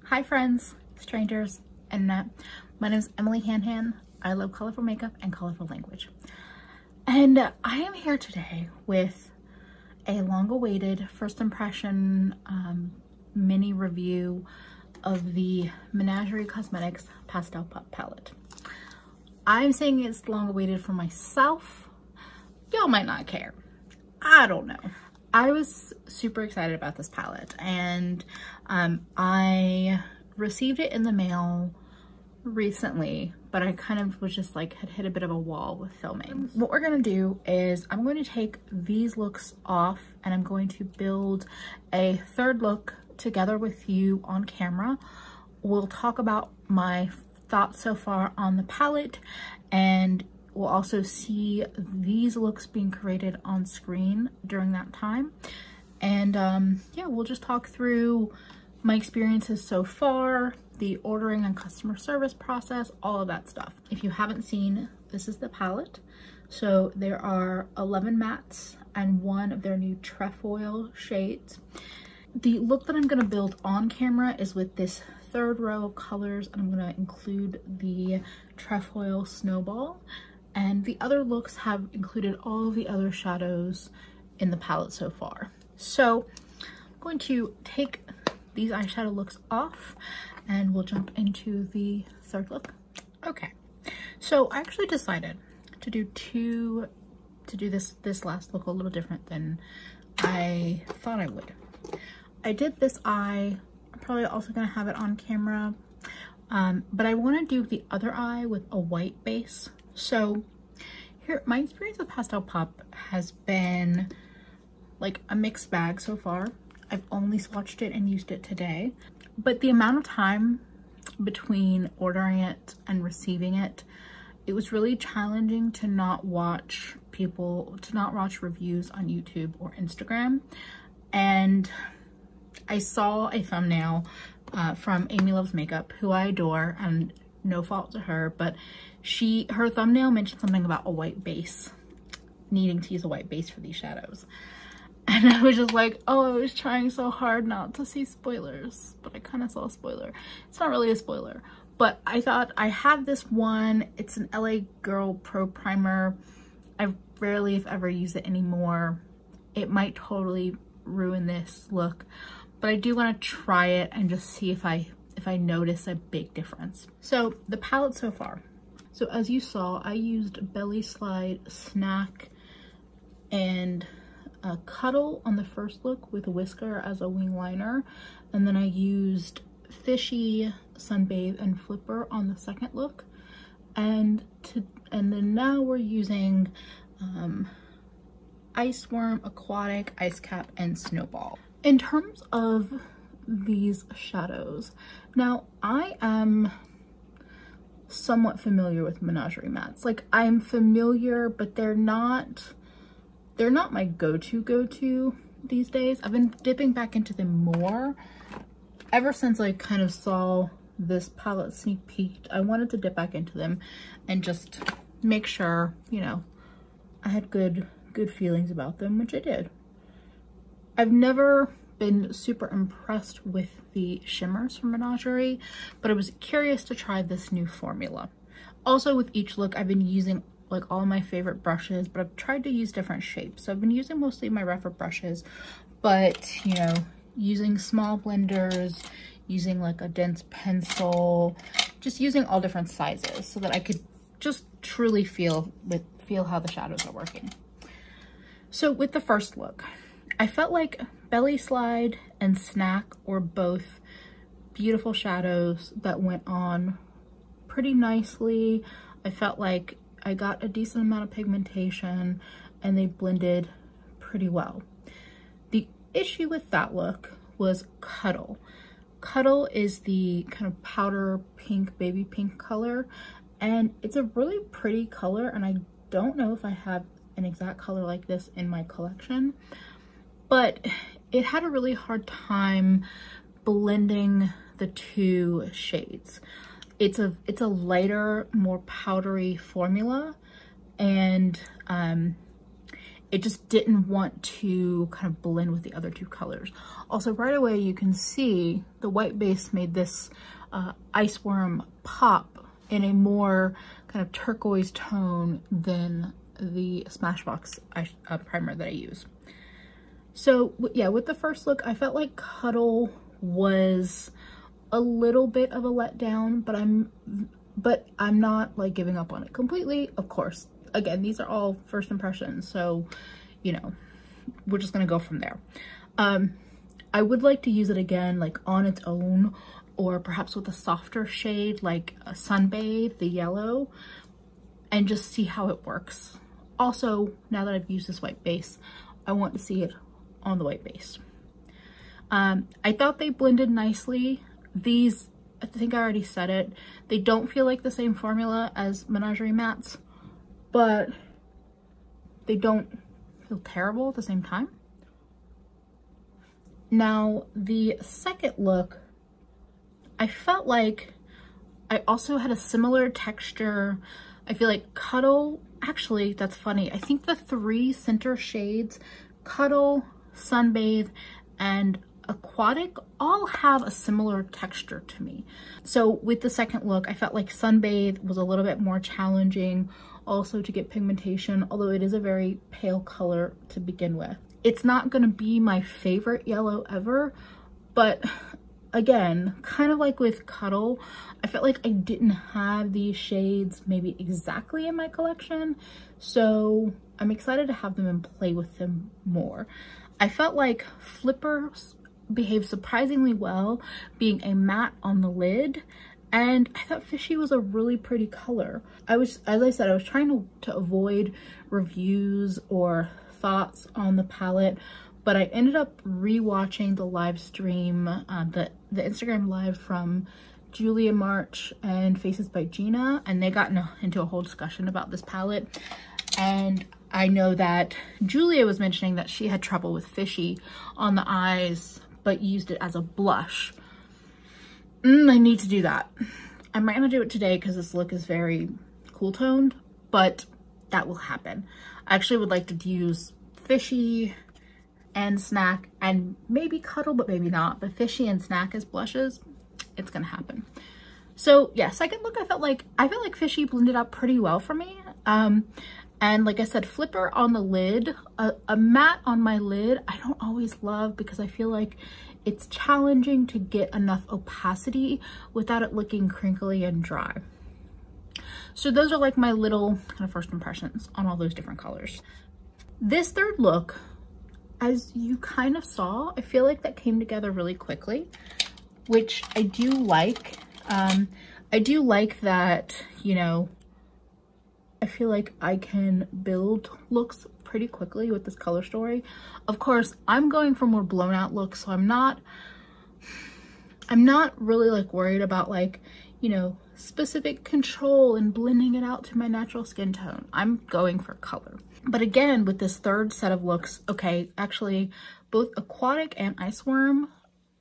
Hi friends, strangers, internet. My name is Emily Hanhan. I love colorful makeup and colorful language. And I am here today with a long-awaited first impression mini review of the Menagerie Cosmetics Pastel Pup palette. I'm saying it's long-awaited for myself. Y'all might not care. I don't know. I was super excited about this palette, and I received it in the mail recently, but I kind of was just like had hit a bit of a wall with filming. What we're gonna do is I'm going to take these looks off and I'm going to build a third look together with you on camera. We'll talk about my thoughts so far on the palette, and we'll also see these looks being created on screen during that time. And yeah, we'll just talk through my experiences so far, the ordering and customer service process, all of that stuff. If you haven't seen, this is the palette. So there are 11 mattes and one of their new trefoil shades. The look that I'm gonna build on camera is with this third row of colors, and I'm gonna include the trefoil snowball. And the other looks have included all of the other shadows in the palette so far. So I'm going to take these eyeshadow looks off and we'll jump into the third look. Okay, so I actually decided to do this last look a little different than I thought I would. I did this eye. I'm probably also gonna have it on camera, but I want to do the other eye with a white base. So here, my experience with Pastel Pup has been like a mixed bag so far. I've only swatched it and used it today, but the amount of time between ordering it and receiving it, it was really challenging to not watch reviews on YouTube or Instagram. And I saw a thumbnail from Amy Loves Makeup, who I adore, and no fault to her, but her thumbnail mentioned something about a white base, needing to use a white base for these shadows. And I was just like, oh, I was trying so hard not to see spoilers, but I kind of saw a spoiler. It's not really a spoiler, but I thought I have this one. It's an LA Girl Pro Primer. I rarely, if ever, use it anymore. It might totally ruin this look, but I do want to try it and just see if I notice a big difference. So the palette so far. So as you saw, I used Belly Slide, Snack, and Cuddle on the first look with Whisker as a wing liner, and then I used Fishy, Sunbathe, and Flipper on the second look, and then now we're using Ice Worm, Aquatic, Ice Cap, and Snowball. In terms of these shadows, now I am somewhat familiar with Menagerie mattes. Like, I'm familiar, but they're not my go-to these days. I've been dipping back into them more ever since I kind of saw this palette sneak peeked. I wanted to dip back into them and just make sure, you know, I had good feelings about them, which I did. I've never been super impressed with the shimmers from Menagerie, but I was curious to try this new formula. Also, with each look, I've been using like all my favorite brushes, but I've tried to use different shapes. So I've been using mostly my reference brushes, but you know, using small blenders, using like a dense pencil, just using all different sizes so that I could just truly feel how the shadows are working. So with the first look, I felt like Belly Slide and Snack were both beautiful shadows that went on pretty nicely. I felt like I got a decent amount of pigmentation and they blended pretty well. The issue with that look was Cuddle. Cuddle is the kind of powder pink, baby pink color, and it's a really pretty color, and I don't know if I have an exact color like this in my collection, but it had a really hard time blending the two shades. It's a lighter, more powdery formula, and it just didn't want to kind of blend with the other two colors. Also, right away you can see the white base made this ice worm pop in a more kind of turquoise tone than the Smashbox primer that I use. So yeah, with the first look, I felt like Cuddle was a little bit of a letdown, but I'm not like giving up on it completely. Of course, again, these are all first impressions, so you know, we're just gonna go from there. I would like to use it again, like on its own, or perhaps with a softer shade like a Sunbathe, the yellow, and just see how it works. Also, now that I've used this white base, I want to see it on the white base. I thought they blended nicely. These, I think I already said it, they don't feel like the same formula as Menagerie mattes, but they don't feel terrible at the same time. Now, the second look, I felt like I also had a similar texture. I feel like Cuddle, actually, that's funny. I think the three center shades, Cuddle, Sunbathe, and Aquatic, all have a similar texture to me. So with the second look, I felt like Sunbathe was a little bit more challenging also to get pigmentation, although it is a very pale color to begin with. It's not gonna be my favorite yellow ever, but again, kind of like with Cuddle, I felt like I didn't have these shades maybe exactly in my collection, so I'm excited to have them and play with them more. I felt like Flippers behaved surprisingly well, being a matte on the lid, and I thought Fishy was a really pretty color. As I said, I was trying to avoid reviews or thoughts on the palette, but I ended up rewatching the live stream, the Instagram live from Julia March and Faces by Gina, and they got into a whole discussion about this palette. And I know that Julia was mentioning that she had trouble with Fishy on the eyes, but used it as a blush. I need to do that. I might not do it today because this look is very cool toned, but that will happen. I actually would like to use Fishy and Snack and maybe Cuddle, but maybe not. But Fishy and Snack as blushes, it's gonna happen. So yeah, second look, I felt like Fishy blended out pretty well for me. And like I said, Flipper on the lid, a matte on my lid, I don't always love because I feel like it's challenging to get enough opacity without it looking crinkly and dry. So those are like my little kind of first impressions on all those different colors. This third look, as you kind of saw, I feel like that came together really quickly, which I do like. I do like that, you know, I feel like I can build looks pretty quickly with this color story. Of course, I'm going for more blown out looks, so I'm not really like worried about like, you know, specific control and blending it out to my natural skin tone. I'm going for color. But again, with this third set of looks, okay, actually both Aquatic and Iceworm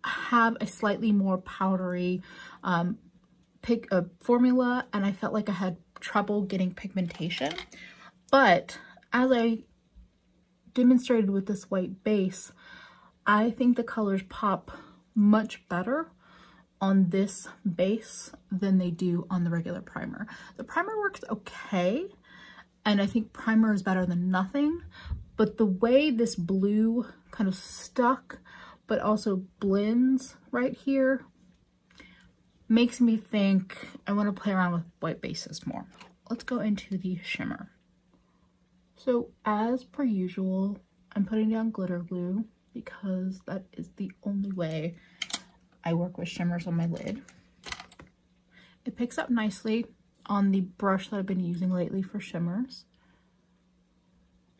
have a slightly more powdery formula, and I felt like I had trouble getting pigmentation. But as I demonstrated with this white base, I think the colors pop much better on this base than they do on the regular primer. The primer works okay, and I think primer is better than nothing, but the way this blue kind of stuck but also blends right here makes me think I want to play around with white bases more. Let's go into the shimmer. So as per usual, I'm putting down glitter glue because that is the only way I work with shimmers on my lid. It picks up nicely on the brush that I've been using lately for shimmers.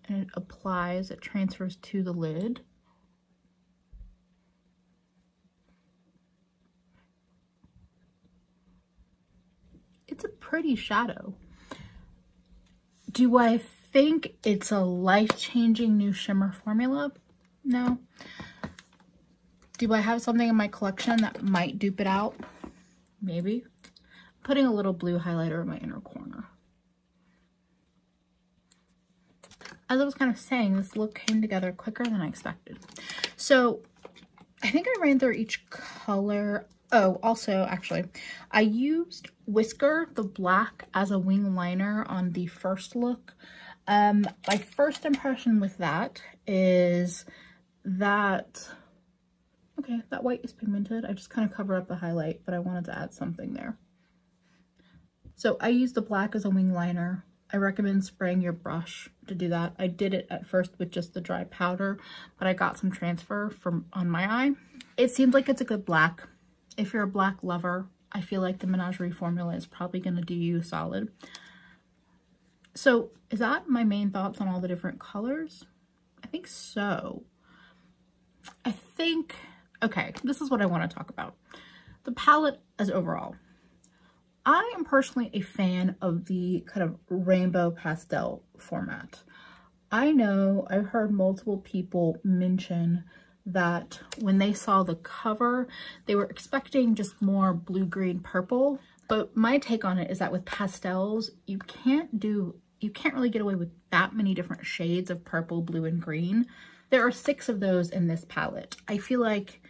And it applies, it transfers to the lid. It's a pretty shadow. Do I think it's a life-changing new shimmer formula? No. Do I have something in my collection that might dupe it out? Maybe. Putting a little blue highlighter in my inner corner. as I was kind of saying, this look came together quicker than I expected. So I think I ran through each color. Oh, also, actually, I used Whisker, the black, as a wing liner on the first look. My first impression with that is that, okay, that white is pigmented. I just kind of covered up the highlight, but I wanted to add something there. So I used the black as a wing liner. I recommend spraying your brush to do that. I did it at first with just the dry powder, but I got some transfer from on my eye. It seems like it's a good black. If you're a black lover, I feel like the Menagerie formula is probably going to do you solid. So is that my main thoughts on all the different colors? I think so. I think, okay, this is what I want to talk about. The palette as overall. I am personally a fan of the kind of rainbow pastel format. I know I've heard multiple people mention that when they saw the cover, they were expecting just more blue, green, purple. But my take on it is that with pastels, you can't really get away with that many different shades of purple, blue, and green. There are 6 of those in this palette. I feel like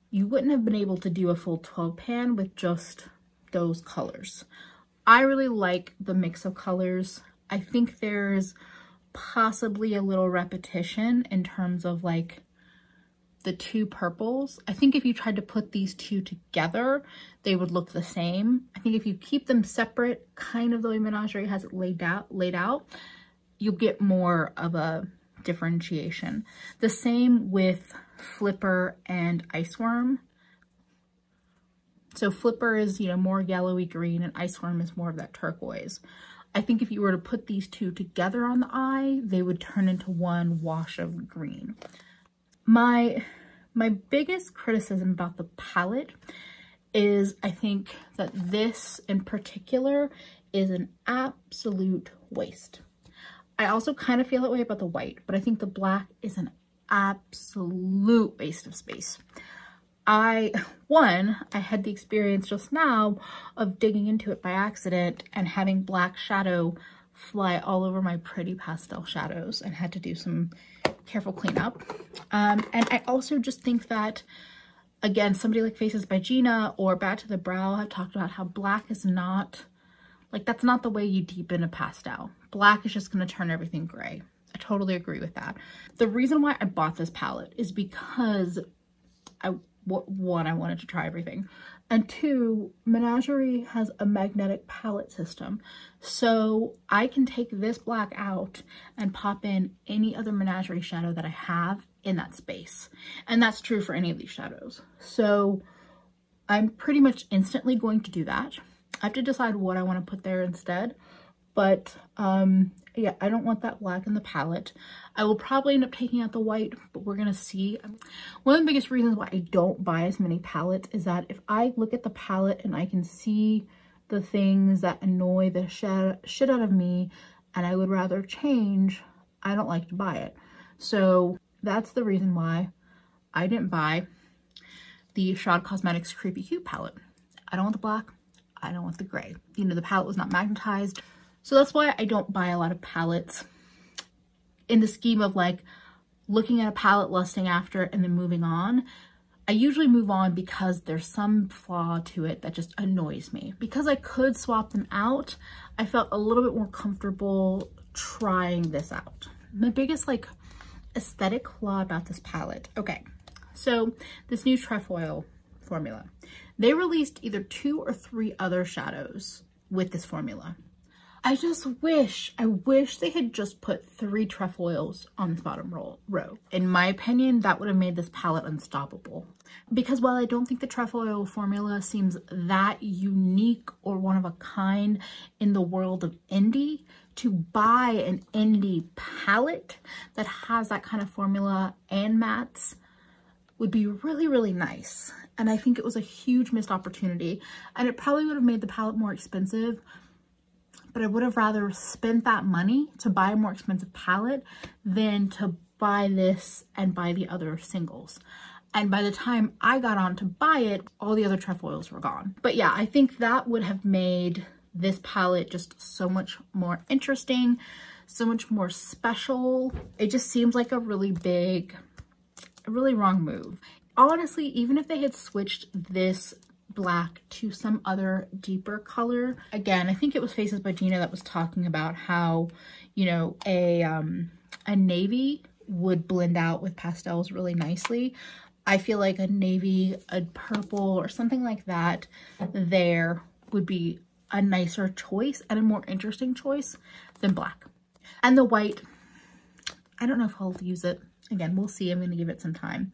you wouldn't have been able to do a full 12 pan with just those colors. I really like the mix of colors. I think there's possibly a little repetition in terms of like the 2 purples. I think if you tried to put these 2 together, they would look the same. I think if you keep them separate, kind of the way Menagerie has it laid out, you'll get more of a differentiation. The same with Flipper and Iceworm. So Flipper is, more yellowy green, and Iceworm is more of that turquoise. I think if you were to put these 2 together on the eye, they would turn into one wash of green. My biggest criticism about the palette is I think that this in particular is an absolute waste. I also kind of feel that way about the white, but I think the black is an absolute waste of space. I had the experience just now of digging into it by accident and having black shadow fly all over my pretty pastel shadows and had to do some careful cleanup. And I also just think that, again, somebody like Faces by Gina or Back to the Brow have talked about how black is not, like, that's not the way you deepen a pastel. Black is just going to turn everything gray. I totally agree with that. The reason why I bought this palette is because one, I wanted to try everything, and 2, Menagerie has a magnetic palette system, so I can take this black out and pop in any other Menagerie shadow that I have in that space, and that's true for any of these shadows. So I'm pretty much instantly going to do that. I have to decide what I want to put there instead, but yeah, I don't want that black in the palette. I will probably end up taking out the white, but we're gonna see. One of the biggest reasons why I don't buy as many palettes is that if I look at the palette and I can see the things that annoy the shit out of me and I would rather change, I don't like to buy it. So that's the reason why I didn't buy the Shroud Cosmetics Creepy Cute palette. I don't want the black, I don't want the gray. The palette was not magnetized. So that's why I don't buy a lot of palettes in the scheme of like looking at a palette, lusting after it, and then moving on. I usually move on because there's some flaw to it that just annoys me. Because I could swap them out, I felt a little bit more comfortable trying this out. My biggest like aesthetic flaw about this palette. Okay, so this new trefoil formula. They released either 2 or 3 other shadows with this formula. I wish they had just put 3 trefoils on this bottom row. In my opinion, that would have made this palette unstoppable. Because while I don't think the trefoil formula seems that unique or one of a kind in the world of indie, to buy an indie palette that has that kind of formula and mattes would be really, really nice. And I think it was a huge missed opportunity. And it probably would have made the palette more expensive, but I would have rather spent that money to buy a more expensive palette than to buy this and buy the other singles. And by the time I got on to buy it, all the other trefoils were gone. But yeah, I think that would have made this palette just so much more interesting, so much more special. It just seems like a really wrong move. Honestly, even if they had switched this black to some other deeper color, again, I think it was Faces by Gina that was talking about how, you know, a navy would blend out with pastels really nicely. I feel like a navy, a purple, or something like that there would be a nicer choice and a more interesting choice than black. And the white, I don't know if I'll use it. Again, we'll see. I'm going to give it some time.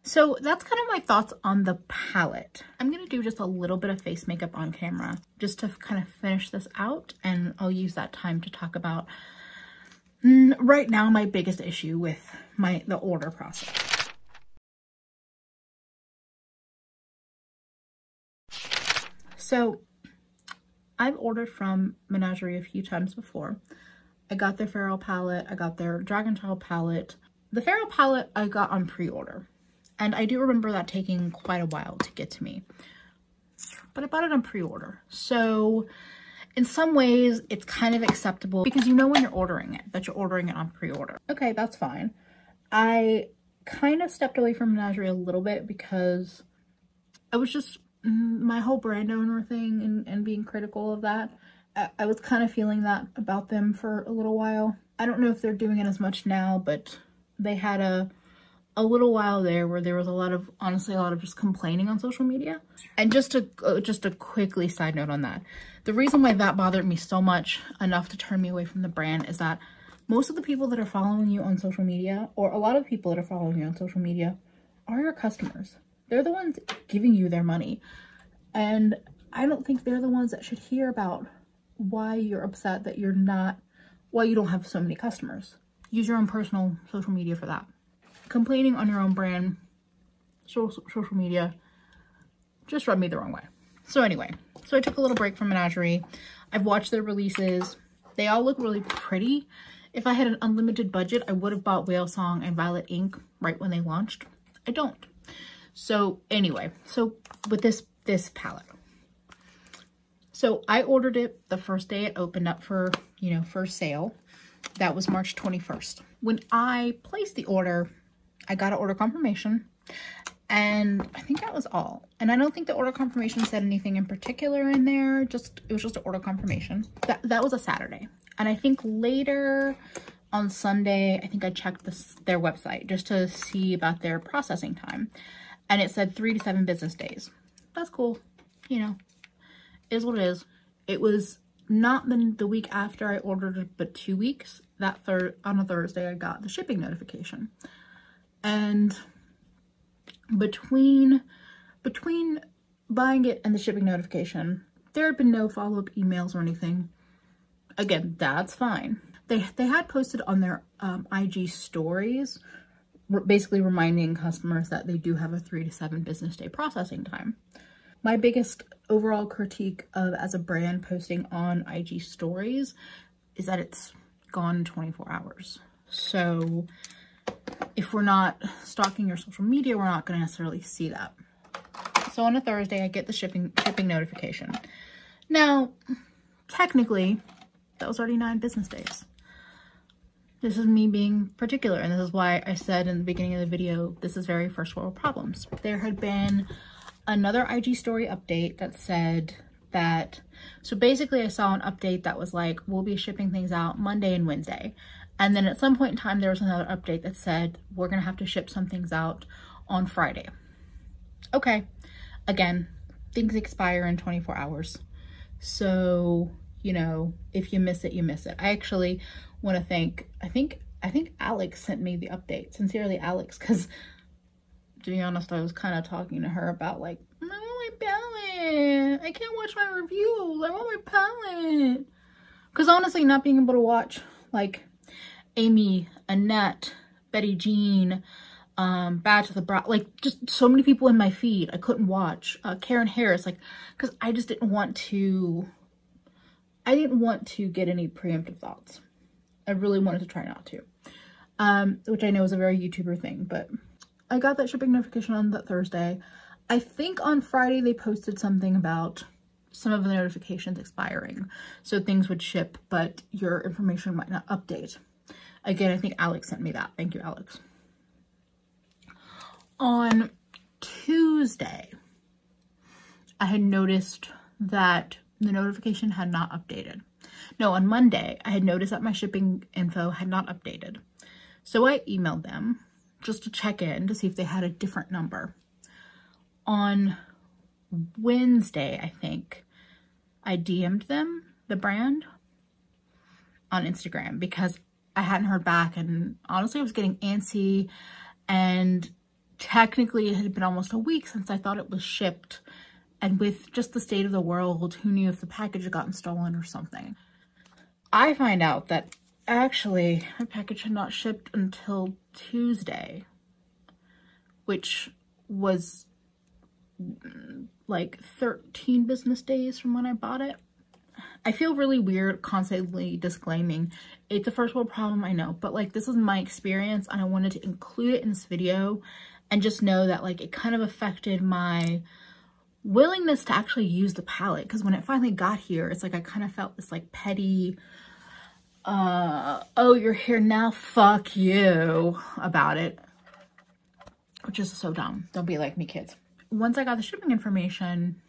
So that's kind of my thoughts on the palette. I'm going to do just a little bit of face makeup on camera just to kind of finish this out, and I'll use that time to talk about right now my biggest issue with the order process. So I've ordered from Menagerie a few times before. I got their Feral palette, I got their Dragon Child palette. The Feral palette I got on pre-order, and I do remember that taking quite a while to get to me, but I bought it on pre-order. So in some ways it's kind of acceptable because you know when you're ordering it, that you're ordering it on pre-order. Okay, that's fine. I kind of stepped away from Menagerie a little bit because I was just, my whole brand owner thing and being critical of that, I was kind of feeling that about them for a little while. I don't know if they're doing it as much now, but they had a little while there where there was a lot of, honestly, a lot of just complaining on social media. And just a quickly side note on that, the reason why that bothered me so much enough to turn me away from the brand is that most of the people that are following you on social media, or a lot of people that are following you on social media, are your customers. They're the ones giving you their money. And I don't think they're the ones that should hear about why you're upset that you're not, why you don't have so many customers. Use your own personal social media for that. Complaining on your own brand, social media, just rubbed me the wrong way. So anyway, so I took a little break from Menagerie. I've watched their releases. They all look really pretty. If I had an unlimited budget, I would have bought Whale Song and Violet Ink right when they launched. I don't. So anyway, so with this palette. So I ordered it the first day it opened up for, you know, for sale. That was March 21st. When I placed the order, I got an order confirmation, and I think that was all. And I don't think the order confirmation said anything in particular in there. It was just an order confirmation. That was a Saturday. And I think later on Sunday, I think I checked their website just to see about their processing time. And it said 3 to 7 business days. That's cool. You know, is what it is. It was not the week after I ordered it, but 2 weeks. On a Thursday, I got the shipping notification. And between buying it and the shipping notification, there had been no follow-up emails or anything. Again, that's fine. They had posted on their IG stories, basically reminding customers that they do have a 3 to 7 business day processing time. My biggest overall critique of, as a brand, posting on IG stories is that it's gone in 24 hours. So if we're not stalking your social media, we're not going to necessarily see that. So on a Thursday, I get the shipping notification. Now, technically, that was already 9 business days. This is me being particular, and this is why I said in the beginning of the video, this is very first world problems. There had been another IG story update that said that, so basically I saw an update that was like, we'll be shipping things out Monday and Wednesday. And then at some point in time, there was another update that said, we're gonna have to ship some things out on Friday. Okay, again, things expire in 24 hours. So, you know, if you miss it, you miss it. I actually want to thank, I think Alex sent me the update. Sincerely, Alex, because to be honest, I was kind of talking to her about like, I want my palette. I can't watch my reviews. I want my palette. Because honestly, not being able to watch like Amy, Annette, Betty Jean, Badge of the Brow, like just so many people in my feed I couldn't watch. Karen Harris, like, because I just didn't want to, get any preemptive thoughts. I really wanted to try not to, which I know is a very YouTuber thing, but I got that shipping notification on that Thursday. I think on Friday they posted something about some of the notifications expiring. So things would ship, but your information might not update. Again, I think Alex sent me that. Thank you, Alex. On Tuesday, I had noticed that the notification had not updated. No, on Monday, I had noticed that my shipping info had not updated. So I emailed them just to check in to see if they had a different number. On Wednesday, I think, I DM'd them, the brand, on Instagram because I hadn't heard back, and honestly I was getting antsy, and technically it had been almost a week since I thought it was shipped, and with just the state of the world, who knew if the package had gotten stolen or something. I find out that actually my package had not shipped until Tuesday, which was like 13 business days from when I bought it. I feel really weird constantly disclaiming it's a first world problem, I know, but like this is my experience and I wanted to include it in this video and just know that like it kind of affected my willingness to actually use the palette, because when it finally got here, it's like I kind of felt this like petty oh, you're here now, fuck you about it, which is so dumb. Don't be like me, kids. Once I got the shipping information,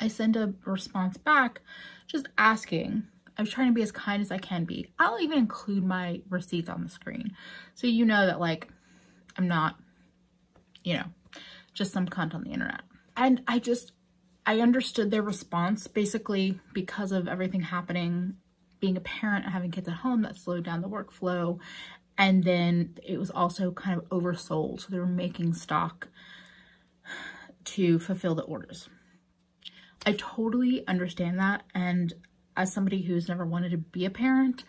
I sent a response back just asking. I was trying to be as kind as I can be. I'll even include my receipts on the screen, so you know that like I'm not, you know, just some cunt on the internet. And I understood their response basically because of everything happening, being a parent and having kids at home, that slowed down the workflow. And then it was also kind of oversold. So they were making stock to fulfill the orders. I totally understand that. And as somebody who's never wanted to be a parent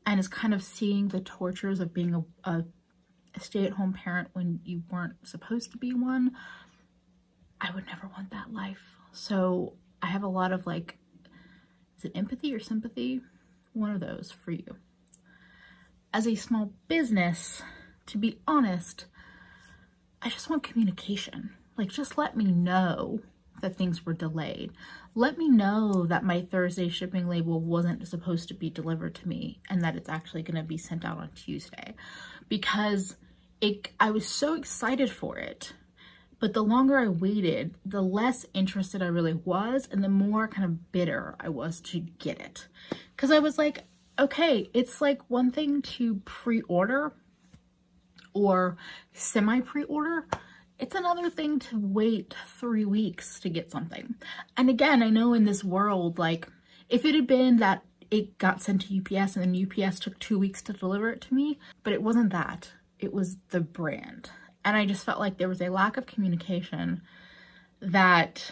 and is kind of seeing the tortures of being a stay-at-home parent when you weren't supposed to be one, I would never want that life. So I have a lot of like, is it empathy or sympathy? One of those for you. As a small business, to be honest, I just want communication. Like, just let me know that things were delayed. Let me know that my Thursday shipping label wasn't supposed to be delivered to me and that it's actually going to be sent out on Tuesday, because I was so excited for it. But the longer I waited, the less interested I really was, and the more kind of bitter I was to get it. Because I was like, okay, it's like one thing to pre-order or semi-pre-order. It's another thing to wait 3 weeks to get something. And again, I know in this world, like, if it had been that it got sent to UPS and then UPS took 2 weeks to deliver it to me, but it wasn't that. It was the brand. And I just felt like there was a lack of communication that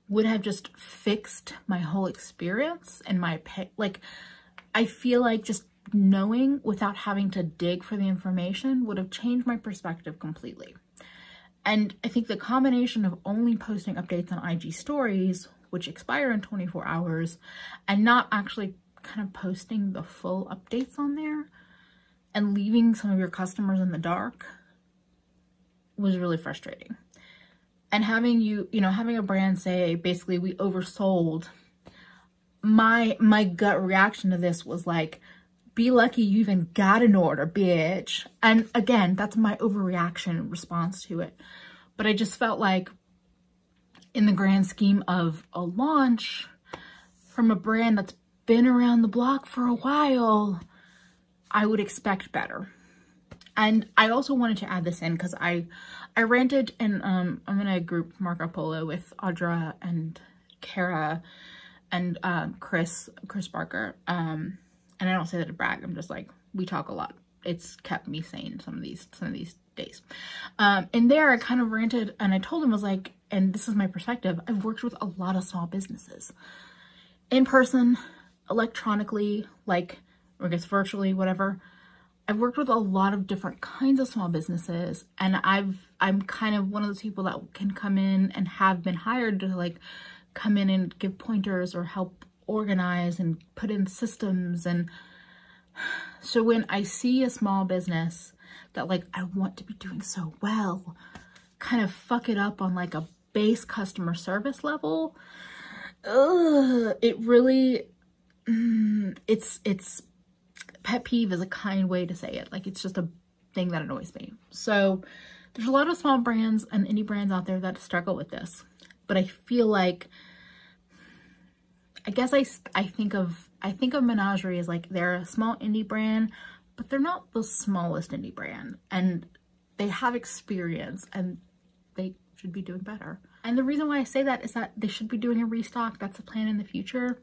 would have just fixed my whole experience and my pay. Like, I feel like just knowing without having to dig for the information would have changed my perspective completely. And I think the combination of only posting updates on IG stories, which expire in 24 hours, and not actually kind of posting the full updates on there and leaving some of your customers in the dark was really frustrating. And having having a brand say, basically, we oversold, my gut reaction to this was like, be lucky you even got an order, bitch. And again, that's my overreaction response to it. But I just felt like in the grand scheme of a launch from a brand that's been around the block for a while, I would expect better. And I also wanted to add this in because I ranted and I'm in a group Marco Polo with Audra and Kara and Chris Barker. And I don't say that to brag. I'm just like, we talk a lot. It's kept me sane some of these days. And there I kind of ranted and I told him, I was like, and this is my perspective, I've worked with a lot of small businesses. In person, electronically, like, or I guess virtually, whatever. I've worked with a lot of different kinds of small businesses, and I'm kind of one of those people that can come in and have been hired to like come in and give pointers or help organize and put in systems. And so when I see a small business that like I want to be doing so well, kind of fuck it up on like a base customer service level, it really, it's pet peeve is a kind way to say it. Like, it's just a thing that annoys me. So there's a lot of small brands and indie brands out there that struggle with this, but I feel like, I guess I think of Menagerie as like, they're a small indie brand, but they're not the smallest indie brand, and they have experience and they should be doing better. And the reason why I say that is that they should be doing a restock. That's a plan in the future.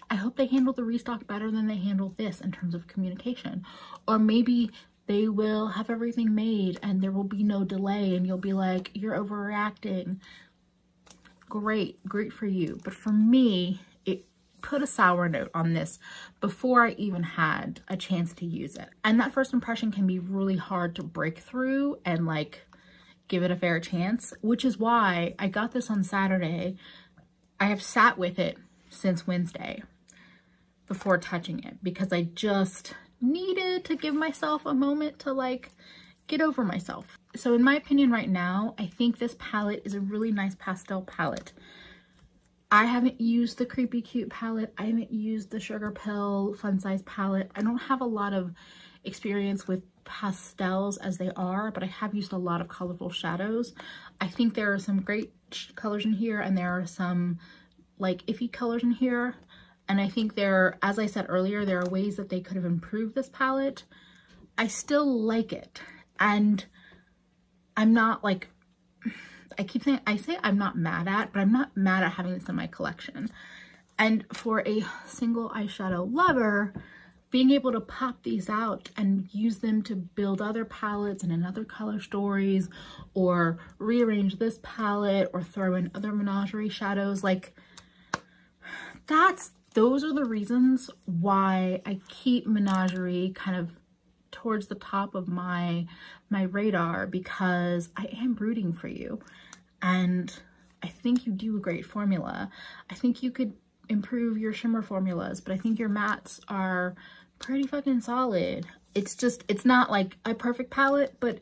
I hope they handle the restock better than they handle this in terms of communication. Or maybe they will have everything made and there will be no delay and you'll be like, you're overreacting. Great for you. But for me, it put a sour note on this before I even had a chance to use it. And that first impression can be really hard to break through and like give it a fair chance, which is why I got this on Saturday. I have sat with it since Wednesday before touching it because I just needed to give myself a moment to like get over myself. So in my opinion right now, I think this palette is a really nice pastel palette. I haven't used the Creepy Cute palette. I haven't used the Sugar Pill Fun Size palette. I don't have a lot of experience with pastels as they are, but I have used a lot of colorful shadows. I think there are some great colors in here and there are some like iffy colors in here. And I think there, as I said earlier, there are ways that they could have improved this palette. I still like it. And I'm not like, I say I'm not mad at, but I'm not mad at having this in my collection. And for a single eyeshadow lover, being able to pop these out and use them to build other palettes and in other color stories, or rearrange this palette or throw in other Menagerie shadows, like those are the reasons why I keep Menagerie kind of towards the top of my radar, because I am rooting for you and I think you do a great formula. I think you could improve your shimmer formulas, but I think your mattes are pretty fucking solid. It's just, it's not like a perfect palette, but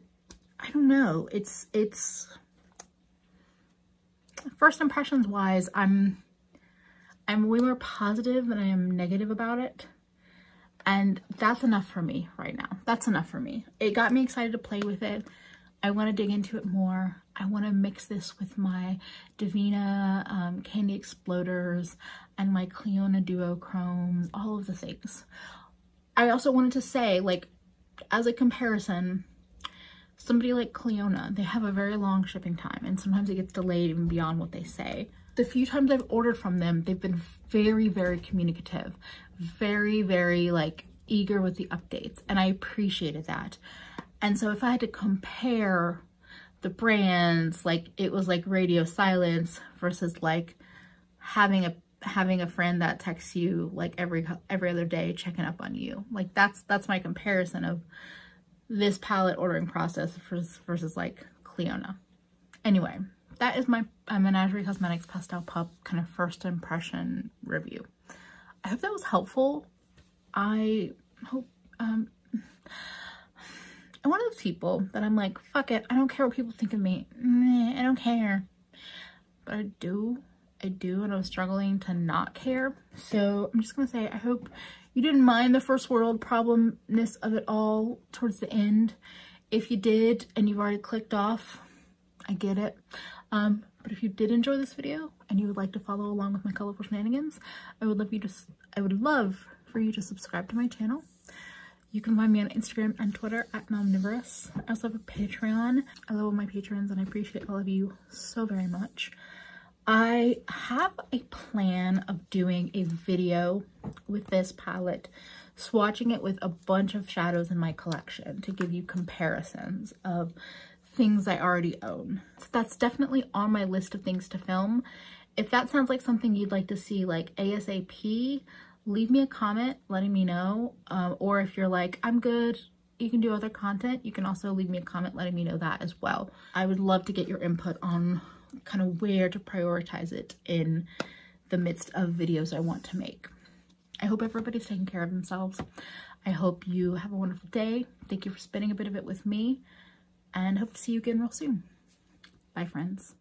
I don't know. It's first impressions wise, I'm way more positive than I am negative about it. And that's enough for me right now. That's enough for me. It got me excited to play with it. I want to dig into it more. I want to mix this with my Davina Candy Exploders and my Cleona Duochromes, all of the things. I also wanted to say, like, as a comparison, somebody like Cleona, they have a very long shipping time and sometimes it gets delayed even beyond what they say. The few times I've ordered from them, they've been very, very communicative, very, very like eager with the updates, and I appreciated that. And so if I had to compare the brands, like it was like radio silence versus like having a friend that texts you like every other day checking up on you. Like that's my comparison of this palette ordering process versus like Cleona. Anyway, that is my Menagerie Cosmetics Pastel Pup kind of first impression review. I hope that was helpful. I hope, I'm one of those people that I'm like, fuck it, I don't care what people think of me. I don't care. But I do, and I'm struggling to not care. So I'm just gonna say, I hope you didn't mind the first world problemness of it all towards the end. If you did, and you've already clicked off, I get it. But if you did enjoy this video and you would like to follow along with my colorful shenanigans, I would love for you to subscribe to my channel. You can find me on Instagram and Twitter at Menagerie. I also have a Patreon. I love all my patrons and I appreciate all of you so very much. I have a plan of doing a video with this palette, swatching it with a bunch of shadows in my collection to give you comparisons of things I already own. So that's definitely on my list of things to film. If that sounds like something you'd like to see like ASAP, leave me a comment letting me know. Or if you're like, I'm good, you can do other content, you can also leave me a comment letting me know that as well. I would love to get your input on kind of where to prioritize it in the midst of videos I want to make. I hope everybody's taking care of themselves. I hope you have a wonderful day. Thank you for spending a bit of it with me, and hope to see you again real soon. Bye, friends.